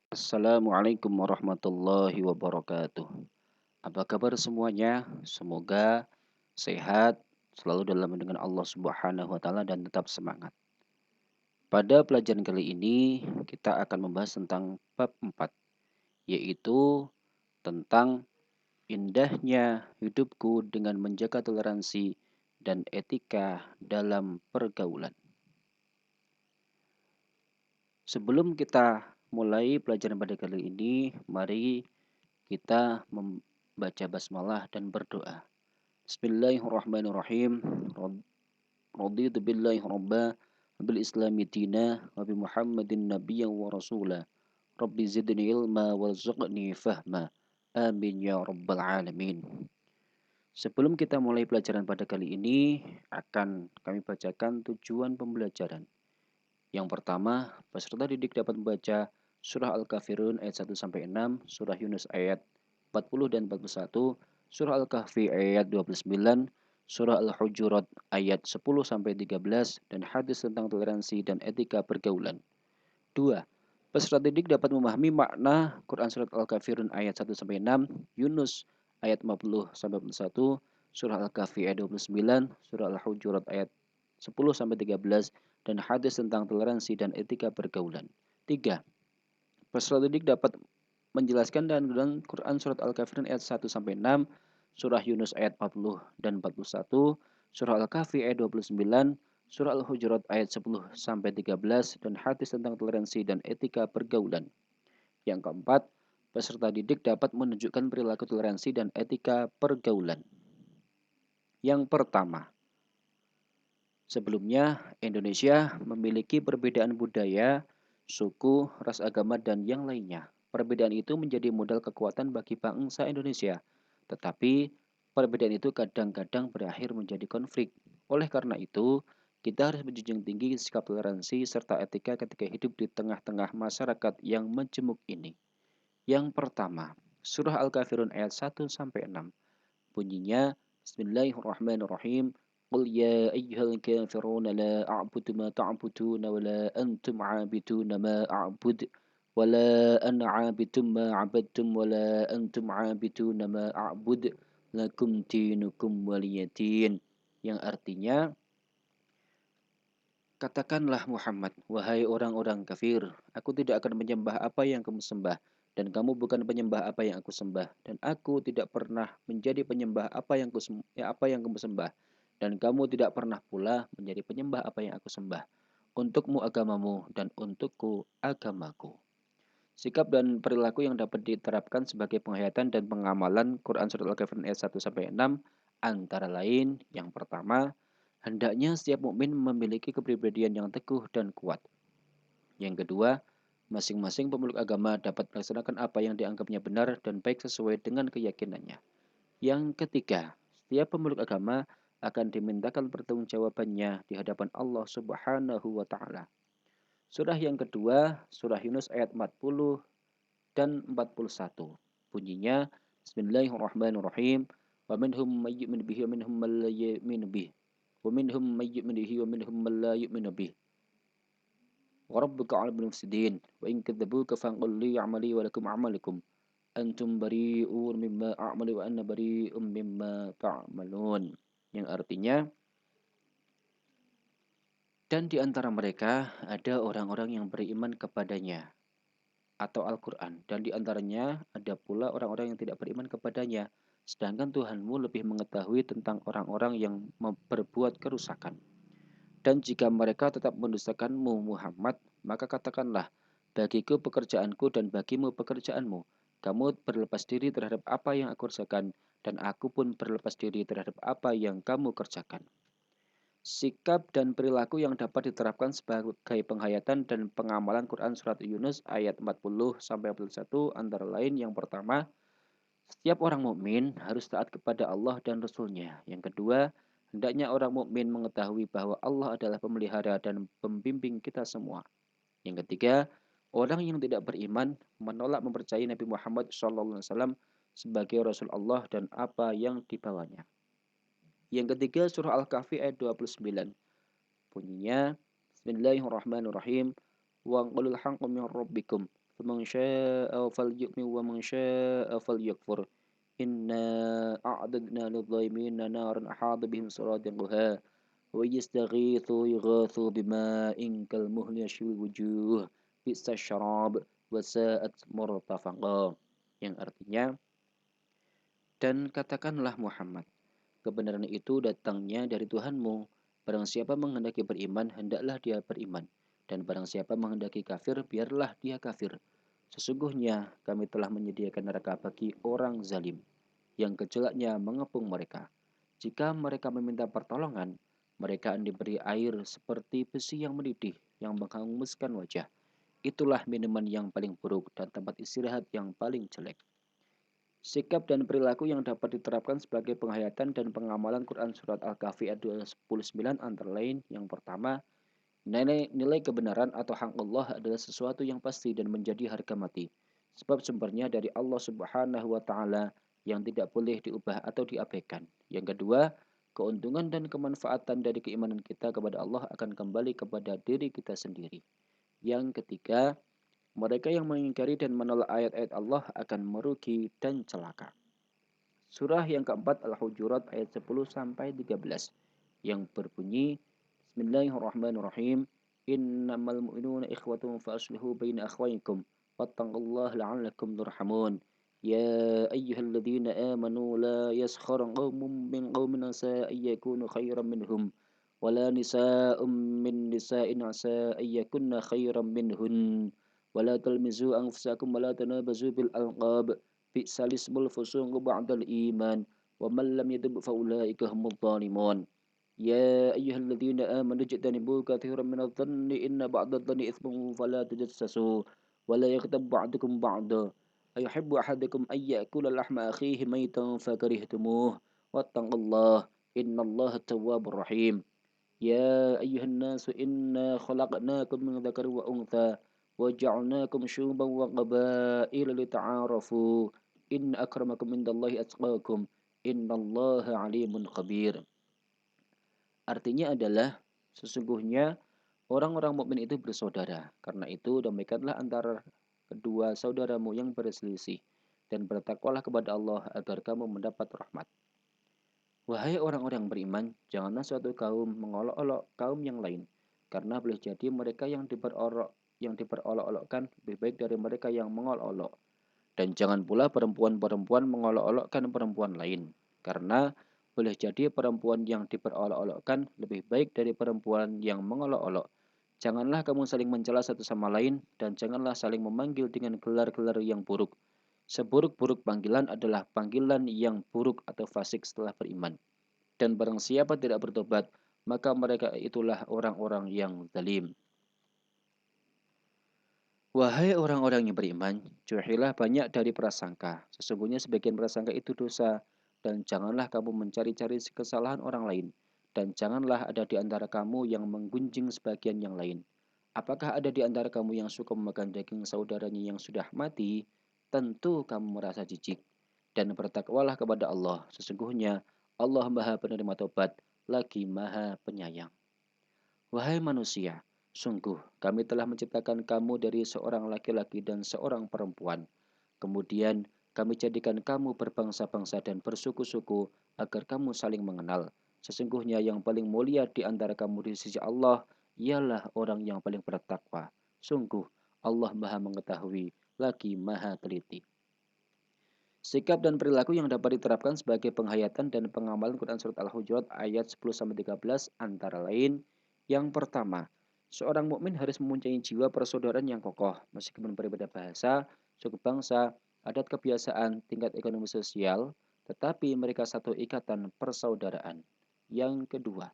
Assalamualaikum warahmatullahi wabarakatuh. Apa kabar semuanya? Semoga sehat, selalu dalam lindungan Allah Subhanahu wa taala dan tetap semangat. Pada pelajaran kali ini kita akan membahas tentang bab 4, yaitu tentang indahnya hidupku dengan menjaga toleransi dan etika dalam pergaulan. Sebelum kita mulai pelajaran pada kali ini, mari kita membaca basmalah dan berdoa. Bismillahirrahmanirrahim. Raditu billahi rabba bil islami dina wa bi Muhammadin nabiyyan wa rasula. Rabbi zidni ilma warzuqni fahma. Amin ya rabbal alamin. Sebelum kita mulai pelajaran pada kali ini, akan kami bacakan tujuan pembelajaran. Yang pertama, peserta didik dapat membaca surah Al-Kafirun ayat 1 sampai 6, surah Yunus ayat 40 dan 41, surah Al-Kahfi ayat 29, surah Al-Hujurat ayat 10 sampai 13 dan hadis tentang toleransi dan etika pergaulan. 2. Peserta didik dapat memahami makna Quran surat Al-Kafirun ayat 1 sampai 6, Yunus ayat 50 sampai 41, surah Al-Kahfi ayat 29, surah Al-Hujurat ayat 10 sampai 13 dan hadis tentang toleransi dan etika pergaulan. 3. Peserta didik dapat menjelaskan dan Quran surat Al-Kafirun ayat 1 sampai 6, surah Yunus ayat 40 dan 41, surah Al-Kahfi ayat 29, surah Al-Hujurat ayat 10 sampai 13 dan hadis tentang toleransi dan etika pergaulan. Yang keempat, peserta didik dapat menunjukkan perilaku toleransi dan etika pergaulan. Yang pertama, sebelumnya Indonesia memiliki perbedaan budaya, suku, ras agama, dan yang lainnya. Perbedaan itu menjadi modal kekuatan bagi bangsa Indonesia. Tetapi perbedaan itu kadang-kadang berakhir menjadi konflik. Oleh karena itu, kita harus menjunjung tinggi sikap toleransi serta etika ketika hidup di tengah-tengah masyarakat yang majemuk ini. Yang pertama, surah Al-Kafirun ayat 1 sampai 6. Bunyinya Bismillahirrahmanirrahim. Qul ya ayyuhal kafirun la a'budu ma ta'buduna wa la antum 'abiduna ma a'bud wa la ana 'abidum ma 'abadtum wa la antum 'abiduna ma a'bud lakum dinukum waliyadin. Yang artinya, katakanlah Muhammad, wahai orang-orang kafir, aku tidak akan menyembah apa yang kamu sembah, dan kamu bukan penyembah apa yang aku sembah, dan aku tidak pernah menjadi penyembah apa yang kamu sembah, dan kamu tidak pernah pula menjadi penyembah apa yang aku sembah. Untukmu agamamu, dan untukku agamaku. Sikap dan perilaku yang dapat diterapkan sebagai penghayatan dan pengamalan Quran Surat Al-Kafirun ayat 1 sampai 6 antara lain, yang pertama, hendaknya setiap mukmin memiliki kepribadian yang teguh dan kuat. Yang kedua, masing-masing pemeluk agama dapat melaksanakan apa yang dianggapnya benar dan baik sesuai dengan keyakinannya. Yang ketiga, setiap pemeluk agama akan dimintakan pertanggungjawabannya di hadapan Allah Subhanahu wa taala. Surah yang kedua, surah Yunus ayat 40 dan 41. Bunyinya Bismillahirrahmanirrahim. Wa minhum may yu'minu bihi wa minhum man la yu'minu bihi. Wa minhum may yu'minu bihi wa minhum man la yu'minu bihi. Wa rabbuka 'alimul mufsidin. Wa in kadzabuka faqul li 'amali wa lakum 'amalukum. Antum bari'un mimma a'malu wa anna bari'un mimma ta'malun. Yang artinya, dan di antara mereka ada orang-orang yang beriman kepadanya atau Al-Quran. Dan di antaranya ada pula orang-orang yang tidak beriman kepadanya. Sedangkan Tuhanmu lebih mengetahui tentang orang-orang yang berbuat kerusakan. Dan jika mereka tetap mendustakanmu Muhammad, maka katakanlah, bagiku pekerjaanku dan bagimu pekerjaanmu. Kamu berlepas diri terhadap apa yang aku kerjakan, dan aku pun berlepas diri terhadap apa yang kamu kerjakan. Sikap dan perilaku yang dapat diterapkan sebagai penghayatan dan pengamalan Quran Surat Yunus ayat 40 sampai 41 antara lain, yang pertama, setiap orang mukmin harus taat kepada Allah dan Rasul-Nya. Yang kedua, hendaknya orang mukmin mengetahui bahwa Allah adalah pemelihara dan pembimbing kita semua. Yang ketiga, orang yang tidak beriman menolak mempercayai Nabi Muhammad SAW sebagai Rasul Allah dan apa yang dibawanya. Yang ketiga, surah Al-Kahfi ayat 29. Bunyinya Bismillahirrahmanirrahim. Wa qulul haqqu min rabbikum. فمن شاء فليؤمن ومن شاء فليكفر إنا أعددنا للظالمين نارا أحاط بهم سرادقها وإن يستغيثوا يغاثوا بماء كالمهل يشوي الوجوه بئس الشراب وساءت مرتفقا, yang artinya, dan katakanlah Muhammad, kebenaran itu datangnya dari Tuhanmu. Barang siapa menghendaki beriman, hendaklah dia beriman. Dan barang siapa menghendaki kafir, biarlah dia kafir. Sesungguhnya kami telah menyediakan neraka bagi orang zalim, yang gejolaknya mengepung mereka. Jika mereka meminta pertolongan, mereka akan diberi air seperti besi yang mendidih, yang menghanguskan wajah. Itulah minuman yang paling buruk dan tempat istirahat yang paling jelek. Sikap dan perilaku yang dapat diterapkan sebagai penghayatan dan pengamalan Quran Surat Al-Kahfi ayat 29 antara lain, yang pertama, nilai kebenaran atau hak Allah adalah sesuatu yang pasti dan menjadi harga mati. Sebab sumbernya dari Allah Subhanahu wa Ta'ala yang tidak boleh diubah atau diabaikan. Yang kedua, keuntungan dan kemanfaatan dari keimanan kita kepada Allah akan kembali kepada diri kita sendiri. Yang ketiga, mereka yang mengingkari dan menolak ayat-ayat Allah akan merugi dan celaka. Surah yang keempat Al-Hujurat ayat 10 sampai 13 yang berbunyi Bismillahirrahmanirrahim. Innamal mu'minuna ikhwatun fa aslihu baina akhwaykum wattaqullaha la'allakum turhamun. Ya ayyuhalladzina amanu la yaskhar qaumun min qaumin asa an yakunu khairan minhum wala nisa'un min nisa'in asa an yakunna khairan minhun wala talmizu anfusakum wala tanabazu bil alqab bi'sal ismul fusuqu ba'dal iman wa man lam yatub fa ulaika humudz zalimun. Ya ayyuhalladzina amanu ijtanibu katsiran minadh dhanni inna ba'dadh dhanni itsmun fala tajassasu wa la yaghtab ba'dukum ba'da ayuhibbu ahadukum an ya'kula lahma akhihi maytan fakarihtumuh wattaqullaha innallaha tawwabur rahim. يا أيها الناس إنا خلقناكم من ذكر وأنثى وجعلناكم شوبا وقبائل لتعارفوا إن أكرمكم عند الله أتقاكم إن الله عليم خبير. Artinya adalah sesungguhnya orang-orang mukmin itu bersaudara. Karena itu demikianlah antara kedua saudaramu yang berselisih dan bertakwalah kepada Allah agar kamu mendapat rahmat. Wahai orang-orang beriman, janganlah suatu kaum mengolok-olok kaum yang lain, karena boleh jadi mereka yang diperolok-olokkan lebih baik dari mereka yang mengolok-olok. Dan jangan pula perempuan-perempuan mengolok-olokkan perempuan lain, karena boleh jadi perempuan yang diperolok-olokkan lebih baik dari perempuan yang mengolok-olok. Janganlah kamu saling mencela satu sama lain, dan janganlah saling memanggil dengan gelar-gelar yang buruk. Seburuk-buruk panggilan adalah panggilan yang buruk atau fasik setelah beriman. Dan barang siapa tidak bertobat, maka mereka itulah orang-orang yang zalim. Wahai orang-orang yang beriman, jauhilah banyak dari prasangka. Sesungguhnya sebagian prasangka itu dosa. Dan janganlah kamu mencari-cari kesalahan orang lain. Dan janganlah ada di antara kamu yang menggunjing sebagian yang lain. Apakah ada di antara kamu yang suka memakan daging saudaranya yang sudah mati? Tentu kamu merasa jijik. Dan bertakwalah kepada Allah. Sesungguhnya Allah Maha Penerima Tobat, lagi Maha Penyayang. Wahai manusia, sungguh kami telah menciptakan kamu dari seorang laki-laki dan seorang perempuan. Kemudian kami jadikan kamu berbangsa-bangsa dan bersuku-suku agar kamu saling mengenal. Sesungguhnya yang paling mulia di antara kamu di sisi Allah ialah orang yang paling bertakwa. Sungguh Allah Maha Mengetahui, lagi Maha Teliti. Sikap dan perilaku yang dapat diterapkan sebagai penghayatan dan pengamalan Quran Surat Al-Hujurat ayat 10-13 antara lain, yang pertama, seorang mukmin harus mempunyai jiwa persaudaraan yang kokoh, meskipun berbeda bahasa, suku bangsa, adat kebiasaan, tingkat ekonomi sosial, tetapi mereka satu ikatan persaudaraan. Yang kedua,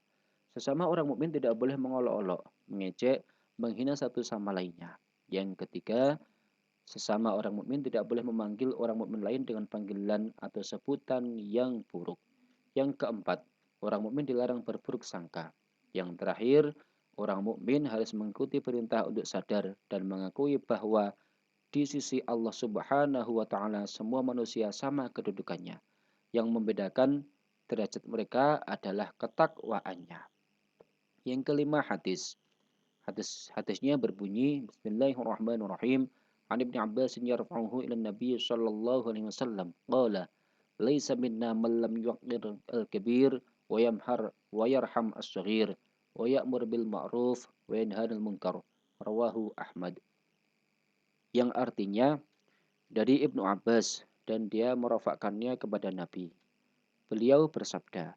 sesama orang mukmin tidak boleh mengolok-olok, mengejek, menghina satu sama lainnya. Yang ketiga, sesama orang mukmin tidak boleh memanggil orang mukmin lain dengan panggilan atau sebutan yang buruk. Yang keempat, orang mukmin dilarang berburuk sangka. Yang terakhir, orang mukmin harus mengikuti perintah untuk sadar dan mengakui bahwa di sisi Allah Subhanahu wa taala semua manusia sama kedudukannya. Yang membedakan derajat mereka adalah ketakwaannya. Yang kelima, hadisnya berbunyi Bismillahirrahmanirrahim. عن ابن عباس يرفعه إلى النبي صلى الله عليه وسلم قال ليس منا من لم يوقر الكبير ويرحم الصغير ويأمر بالمعروف وينهى عن المنكر. Rawahu Ahmad. Yang artinya dari Ibnu Abbas dan dia merofakkannya kepada Nabi. Beliau bersabda,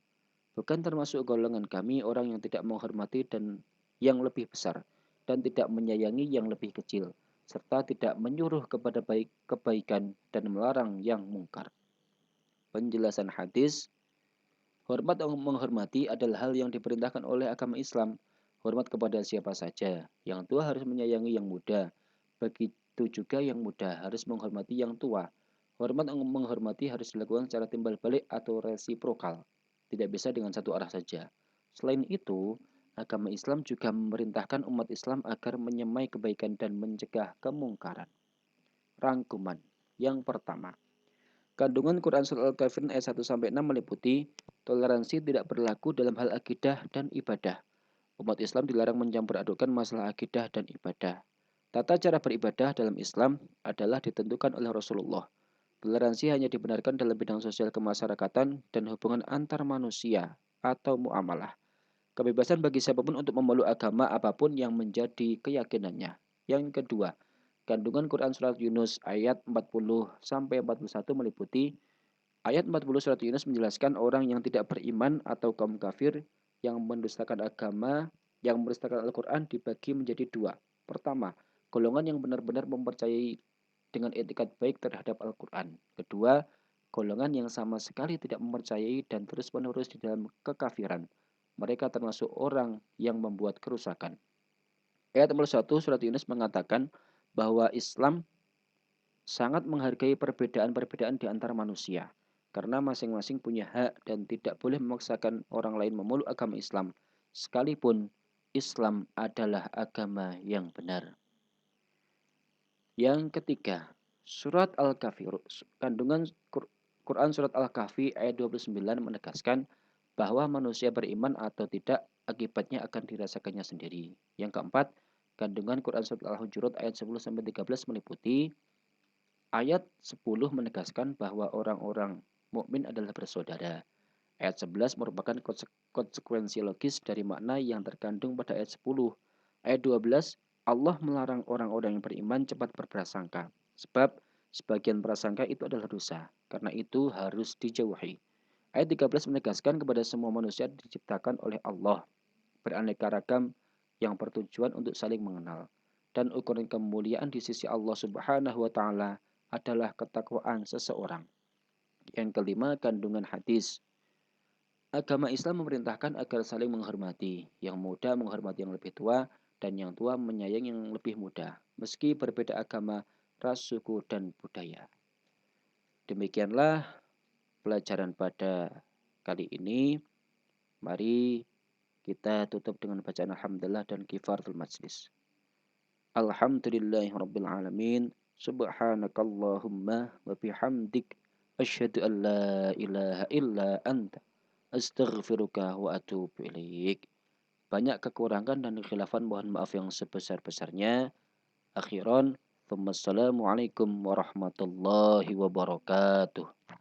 bukan termasuk golongan kami orang yang tidak menghormati dan yang lebih besar dan tidak menyayangi yang lebih kecil serta tidak menyuruh kepada kebaikan dan melarang yang mungkar. Penjelasan hadis, hormat menghormati adalah hal yang diperintahkan oleh agama Islam. Hormat kepada siapa saja. Yang tua harus menyayangi yang muda. Begitu juga yang muda harus menghormati yang tua. Hormat menghormati harus dilakukan secara timbal balik atau resiprokal. Tidak bisa dengan satu arah saja. Selain itu, agama Islam juga memerintahkan umat Islam agar menyemai kebaikan dan mencegah kemungkaran. Rangkuman. Yang pertama, kandungan Quran Surah Al-Kafirun ayat 1-6 meliputi toleransi tidak berlaku dalam hal akidah dan ibadah. Umat Islam dilarang mencampur adukan masalah akidah dan ibadah. Tata cara beribadah dalam Islam adalah ditentukan oleh Rasulullah. Toleransi hanya dibenarkan dalam bidang sosial kemasyarakatan dan hubungan antar manusia atau muamalah. Kebebasan bagi siapapun untuk memeluk agama apapun yang menjadi keyakinannya. Yang kedua, kandungan Quran Surat Yunus ayat 40-41 meliputi ayat 40 Surat Yunus menjelaskan orang yang tidak beriman atau kaum kafir yang mendustakan agama, yang mendustakan Al-Quran dibagi menjadi dua. Pertama, golongan yang benar-benar mempercayai dengan etikat baik terhadap Al-Quran. Kedua, golongan yang sama sekali tidak mempercayai dan terus-menerus di dalam kekafiran. Mereka termasuk orang yang membuat kerusakan. Ayat 41 Surat Yunus mengatakan bahwa Islam sangat menghargai perbedaan-perbedaan di antara manusia. Karena masing-masing punya hak dan tidak boleh memaksakan orang lain memeluk agama Islam. Sekalipun Islam adalah agama yang benar. Yang ketiga, Surat Al-Kahfi, kandungan Quran Surat Al-Kahfi ayat 29 menegaskan bahwa manusia beriman atau tidak akibatnya akan dirasakannya sendiri. Yang keempat, kandungan Quran Surat Al-Hujurat ayat 10-13 meliputi ayat 10 menegaskan bahwa orang-orang mukmin adalah bersaudara. Ayat 11 merupakan konsekuensi logis dari makna yang terkandung pada ayat 10. Ayat 12, Allah melarang orang-orang yang beriman cepat berprasangka. Sebab sebagian prasangka itu adalah dosa. Karena itu harus dijauhi. Ayat 13 menegaskan kepada semua manusia diciptakan oleh Allah. Beraneka ragam yang bertujuan untuk saling mengenal. Dan ukuran kemuliaan di sisi Allah Subhanahu wa Ta'ala adalah ketakwaan seseorang. Yang kelima, kandungan hadis. Agama Islam memerintahkan agar saling menghormati. Yang muda menghormati yang lebih tua dan yang tua menyayangi yang lebih muda. Meski berbeda agama, ras, suku, dan budaya. Demikianlah pelajaran pada kali ini. Mari kita tutup dengan bacaan alhamdulillah dan kifaratul majlis. Alhamdulillahirabbil alamin. Subhanakallahumma wa bihamdik asyhadu an la ilaha illa anta astaghfiruka wa atubu ilaik. Banyak kekurangan dan kekhilafan, mohon maaf yang sebesar-besarnya. Akhiran, wassalamualaikum warahmatullahi wabarakatuh.